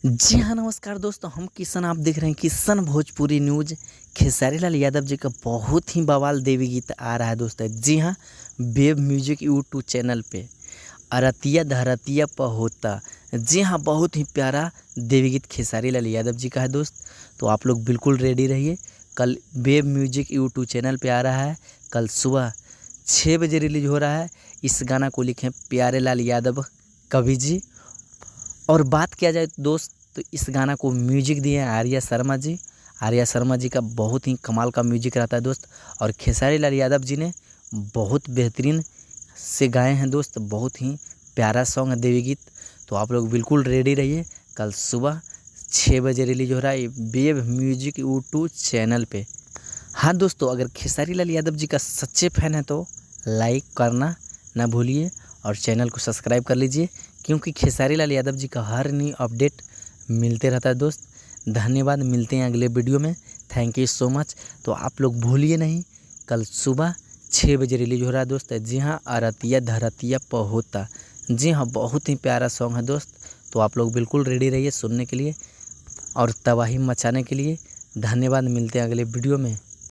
जी हाँ, नमस्कार दोस्तों। हम किशन, आप देख रहे हैं किशन भोजपुरी न्यूज़। खेसारी लाल यादव जी का बहुत ही बवाल देवी गीत आ रहा है दोस्तों। जी हाँ, वेब म्यूजिक यूट्यूब चैनल पे अरतिया धरतिया प होता। जी हाँ, बहुत ही प्यारा देवी गीत खेसारी लाल यादव जी का है दोस्त। तो आप लोग बिल्कुल रेडी रहिए। कल वेब म्यूजिक यूट्यूब चैनल पे आ रहा है। कल सुबह 6 बजे रिलीज हो रहा है। इस गाना को लिखे प्यारे लाल यादव कवि जी। और बात किया जाए दोस्त, तो इस गाना को म्यूजिक दिए हैं आर्या शर्मा जी। आर्या शर्मा जी का बहुत ही कमाल का म्यूजिक रहता है दोस्त। और खेसारी लाल यादव जी ने बहुत बेहतरीन से गाए हैं दोस्त। बहुत ही प्यारा सॉन्ग है देवी गीत। तो आप लोग बिल्कुल रेडी रहिए। कल सुबह 6 बजे रिलीज हो रहा है वेब म्यूजिक यूट्यूब चैनल पे। हाँ दोस्तों, अगर खेसारी लाल यादव जी का सच्चे फैन है तो लाइक करना ना भूलिए और चैनल को सब्सक्राइब कर लीजिए, क्योंकि खेसारी लाल यादव जी का हर न्यू अपडेट मिलते रहता है दोस्त। धन्यवाद, मिलते हैं अगले वीडियो में। Thank you so much. तो आप लोग भूलिए नहीं, कल सुबह 6 बजे रिलीज हो रहा है दोस्त। जी हाँ, अरतिया धरतिया प होता। जी हाँ, बहुत ही प्यारा सॉन्ग है दोस्त। तो आप लोग बिल्कुल रेडी रहिए सुनने के लिए और तबाही मचाने के लिए। धन्यवाद, मिलते हैं अगले वीडियो में।